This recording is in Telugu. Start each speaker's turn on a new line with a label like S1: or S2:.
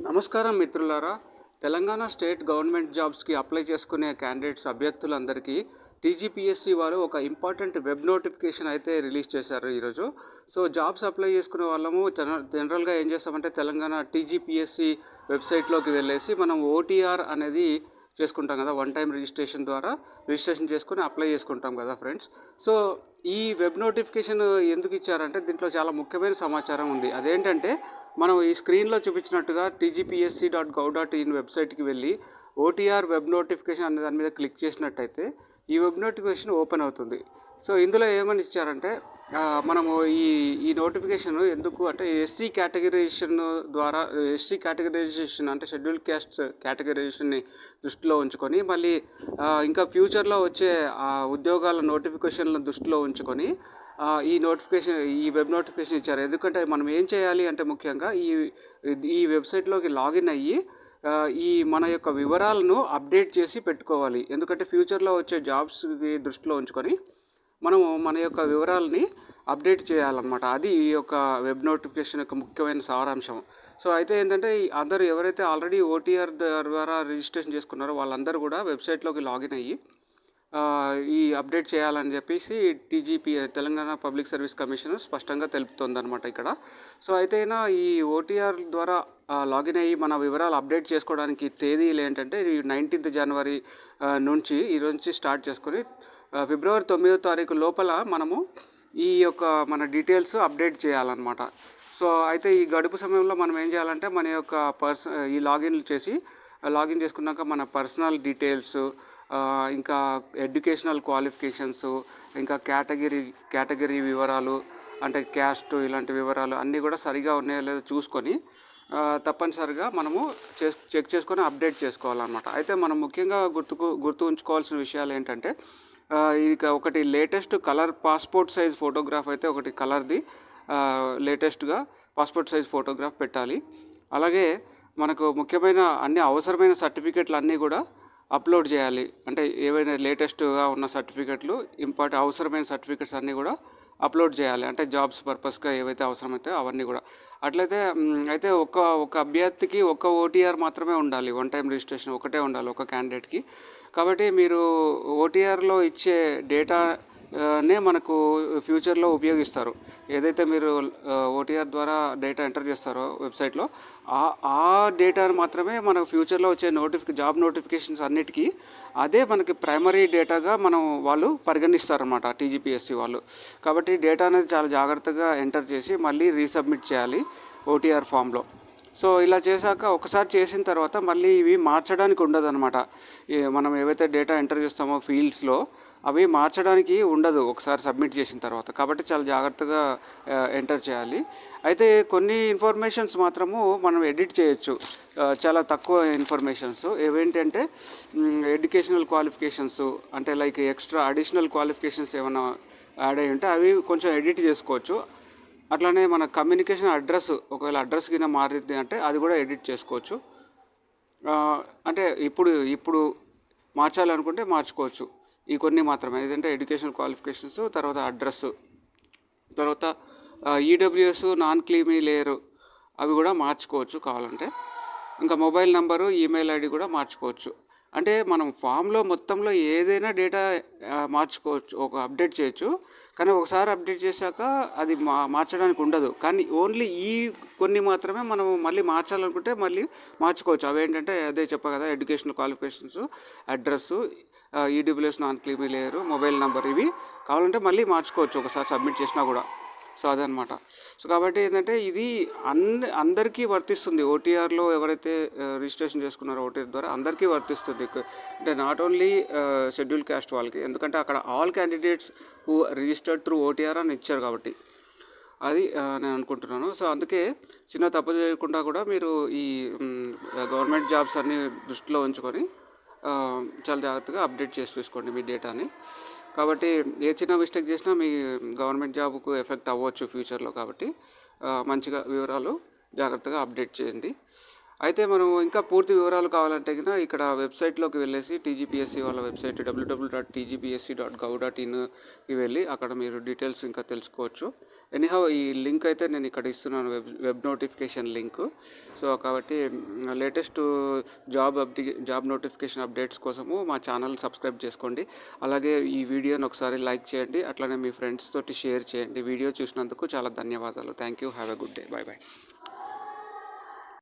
S1: నమస్కారం మిత్రులారా. తెలంగాణ స్టేట్ గవర్నమెంట్ జాబ్స్కి అప్లై చేసుకునే క్యాండిడేట్స్ అభ్యర్థులందరికీ టీజీపీఎస్సీ వారు ఒక ఇంపార్టెంట్ వెబ్ నోటిఫికేషన్ అయితే రిలీజ్ చేశారు ఈరోజు. సో జాబ్స్ అప్లై చేసుకునే వాళ్ళము జనరల్గా ఏం చేస్తామంటే తెలంగాణ టీజీపీఎస్సీ వెబ్సైట్లోకి వెళ్ళేసి మనం ఓటీఆర్ అనేది చేసుకుంటాం కదా, వన్ టైం రిజిస్ట్రేషన్ ద్వారా రిజిస్ట్రేషన్ చేసుకుని అప్లై చేసుకుంటాం కదా ఫ్రెండ్స్. సో ఈ వెబ్ నోటిఫికేషన్ ఎందుకు ఇచ్చారంటే దీంట్లో చాలా ముఖ్యమైన సమాచారం ఉంది. అదేంటంటే మనం ఈ స్క్రీన్లో చూపించినట్టుగా tgpsc.gov.in వెబ్సైట్కి వెళ్ళి ఓటీఆర్ వెబ్ నోటిఫికేషన్ అనే దాని మీద క్లిక్ చేసినట్టయితే ఈ వెబ్ నోటిఫికేషన్ ఓపెన్ అవుతుంది. సో ఇందులో ఏమని ఇచ్చారంటే మనము ఈ నోటిఫికేషన్ ఎందుకు అంటే ఎస్సీ కేటగిరైజేషన్ అంటే షెడ్యూల్ క్యాస్ట్ కేటగిరైజేషన్ని దృష్టిలో ఉంచుకొని మళ్ళీ ఇంకా ఫ్యూచర్లో వచ్చే ఉద్యోగాల నోటిఫికేషన్లను దృష్టిలో ఉంచుకొని ఈ వెబ్ నోటిఫికేషన్ ఇచ్చారు. ఎందుకంటే మనం ఏం చేయాలి అంటే ముఖ్యంగా ఈ వెబ్సైట్లోకి లాగిన్ అయ్యి మన యొక్క వివరాలను అప్డేట్ చేసి పెట్టుకోవాలి. ఎందుకంటే ఫ్యూచర్లో వచ్చే జాబ్స్కి దృష్టిలో ఉంచుకొని మనము మన యొక్క వివరాలని అప్డేట్ చేయాలన్నమాట. అది ఈ యొక్క వెబ్ నోటిఫికేషన్ యొక్క ముఖ్యమైన సారాంశం. సో అయితే ఏంటంటే అందరూ ఎవరైతే ఆల్రెడీ ఓటీఆర్ ద్వారా రిజిస్ట్రేషన్ చేసుకున్నారో వాళ్ళందరూ కూడా వెబ్సైట్లోకి లాగిన్ అయ్యి ఈ అప్డేట్ చేయాలని చెప్పేసి తెలంగాణ పబ్లిక్ సర్వీస్ కమిషన్ స్పష్టంగా తెలుపుతుందన్నమాట ఇక్కడ. సో అయితే ఈ ఓటీఆర్ ద్వారా లాగిన్ అయ్యి మన వివరాలు అప్డేట్ చేసుకోవడానికి తేదీలు ఏంటంటే 19th జనవరి నుంచి ఈరోజు నుంచి స్టార్ట్ చేసుకొని ఫిబ్రవరి 9వ తారీఖు లోపల మనము ఈ యొక్క మన డీటెయిల్స్ అప్డేట్ చేయాలన్నమాట. సో అయితే ఈ గడుపు సమయంలో మనం ఏం చేయాలంటే మన యొక్క ఈ లాగిన్ చేసుకున్నాక మన పర్సనల్ డీటెయిల్స్, ఇంకా ఎడ్యుకేషనల్ క్వాలిఫికేషన్స్, ఇంకా కేటగిరీ వివరాలు అంటే క్యాస్ట్ ఇలాంటి వివరాలు అన్నీ కూడా సరిగా ఉన్నాయో లేదో చూసుకొని తప్పనిసరిగా మనము చెక్ చేసుకొని అప్డేట్ చేసుకోవాలన్నమాట. అయితే మనం ముఖ్యంగా గుర్తు ఉంచుకోవాల్సిన విషయాలు ఏంటంటే ఇక ఒకటి latest colour passport size photograph అయితే ఒకటి కలర్ది లేటెస్ట్గా పాస్పోర్ట్ సైజ్ ఫోటోగ్రాఫ్ పెట్టాలి. అలాగే మనకు ముఖ్యమైన అన్ని అవసరమైన సర్టిఫికెట్లు అన్నీ కూడా అప్లోడ్ చేయాలి. అంటే ఏవైనా లేటెస్ట్గా ఉన్న సర్టిఫికెట్లు అవసరమైన సర్టిఫికెట్స్ అన్నీ కూడా అప్లోడ్ చేయాలి. అంటే జాబ్స్ పర్పస్గా ఏవైతే అవసరమైతే అవన్నీ కూడా. అయితే ఒక అభ్యర్థికి ఒక ఓటీఆర్ మాత్రమే ఉండాలి. వన్ టైం రిజిస్ట్రేషన్ ఒకటే ఉండాలి ఒక క్యాండిడేట్కి. కాబట్టి మీరు ఓటీఆర్లో ఇచ్చే డేటానే మనకు ఫ్యూచర్లో ఉపయోగిస్తారు. ఏదైతే మీరు ఓటీఆర్ ద్వారా డేటా ఎంటర్ చేస్తారో వెబ్సైట్లో ఆ డేటాను మాత్రమే మనకు ఫ్యూచర్లో వచ్చే జాబ్ నోటిఫికేషన్స్ అన్నిటికీ అదే మనకి ప్రైమరీ డేటాగా వాళ్ళు పరిగణిస్తారన్నమాట టీజీపీఎస్సీ వాళ్ళు. కాబట్టి డేటా అనేది చాలా జాగ్రత్తగా ఎంటర్ చేసి మళ్ళీ రీసబ్మిట్ చేయాలి ఓటీఆర్ ఫామ్లో. సో ఇలా చేశాక ఒకసారి చేసిన తర్వాత మళ్ళీ ఇవి మార్చడానికి ఉండదు అనమాట. మనం ఏవైతే డేటా ఎంటర్ చేస్తామో ఫీల్డ్స్లో అవి మార్చడానికి ఉండదు ఒకసారి సబ్మిట్ చేసిన తర్వాత. కాబట్టి చాలా జాగ్రత్తగా ఎంటర్ చేయాలి. అయితే కొన్ని ఇన్ఫర్మేషన్స్ మాత్రము మనం ఎడిట్ చేయొచ్చు, చాలా తక్కువ ఇన్ఫర్మేషన్స్. ఏవేంటంటే ఎడ్యుకేషనల్ క్వాలిఫికేషన్స్ అంటే లైక్ ఎక్స్ట్రా అడిషనల్ క్వాలిఫికేషన్స్ ఏమైనా యాడ్ అయ్యి ఉంటే అవి కొంచెం ఎడిట్ చేసుకోవచ్చు. అట్లానే మన కమ్యూనికేషన్ అడ్రస్ ఒకవేళ అడ్రస్ కింద మారింది అంటే అది కూడా ఎడిట్ చేసుకోవచ్చు. అంటే ఇప్పుడు మార్చాలనుకుంటే మార్చుకోవచ్చు. ఈ కొన్ని మాత్రమే. ఏదంటే ఎడ్యుకేషనల్ క్వాలిఫికేషన్స్, తర్వాత అడ్రస్, తర్వాత ఈడబ్ల్యూఎస్ నాన్ క్రీమీ లేయర్ అవి కూడా మార్చుకోవచ్చు కావాలంటే. ఇంకా మొబైల్ నెంబరు, ఈమెయిల్ ఐడి కూడా మార్చుకోవచ్చు. అంటే మనం ఫామ్లో మొత్తంలో ఏదైనా డేటా మార్చుకోవచ్చు, అప్డేట్ చేయొచ్చు. కానీ ఒకసారి అప్డేట్ చేశాక అది మార్చడానికి ఉండదు. కానీ ఓన్లీ ఈ కొన్ని మాత్రమే మనం మళ్ళీ మార్చాలనుకుంటే మళ్ళీ మార్చుకోవచ్చు. అవేంటంటే అదే చెప్పా కదా, educational qualifications, address, EWS non creamy layer, mobile number, ఇవి కావాలంటే మళ్ళీ మార్చుకోవచ్చు ఒకసారి సబ్మిట్ చేసినా కూడా. సో అదనమాట. సో కాబట్టి ఏంటంటే ఇది అందరికీ వర్తిస్తుంది. ఓటీఆర్లో ఎవరైతే రిజిస్ట్రేషన్ చేసుకున్నారో ఓటీఆర్ ద్వారా అందరికీ వర్తిస్తుంది. అంటే నాట్ ఓన్లీ షెడ్యూల్ క్యాస్ట్ వాళ్ళకి, ఎందుకంటే అక్కడ all candidates who registered through OTR అని ఇచ్చారు కాబట్టి అది నేను అనుకుంటున్నాను. సో అందుకే చిన్న తప్పు చేయకుండా కూడా మీరు ఈ గవర్నమెంట్ జాబ్స్ అన్నీ దృష్టిలో ఉంచుకొని చాలా జాగ్రత్తగా అప్డేట్ చేసి చూసుకోండి మీ డేటాని. కాబట్టి ఏ చిన్న మిస్టేక్ చేసినా మీ గవర్నమెంట్ జాబ్కు ఎఫెక్ట్ అవ్వచ్చు ఫ్యూచర్లో. కాబట్టి మంచిగా వివరాలు జాగ్రత్తగా అప్డేట్ చేయండి. అయితే మనం ఇంకా పూర్తి వివరాలు కావాలంటే గిన ఇక్కడ వెబ్సైట్లోకి వెళ్ళేసి టీజీపీఎస్సీ వాళ్ళ వెబ్సైట్ www.tgpsc.gov.inకి వెళ్ళి అక్కడ మీరు డీటెయిల్స్ ఇంకా తెలుసుకోవచ్చు. ఎనీహౌ ఈ లింక్ అయితే నేను ఇక్కడ ఇస్తున్నాను, వెబ్ నోటిఫికేషన్ లింక్. సో కాబట్టి లేటెస్ట్ జాబ్ నోటిఫికేషన్ అప్డేట్స్ కోసము మా ఛానల్ సబ్స్క్రైబ్ చేసుకోండి. అలాగే ఈ వీడియోని ఒకసారి లైక్ చేయండి, అట్లనే మీ ఫ్రెండ్స్ తోటి షేర్ చేయండి. వీడియో చూసినందుకు చాలా ధన్యవాదాలు. Thank you. Have a good day. Bye bye.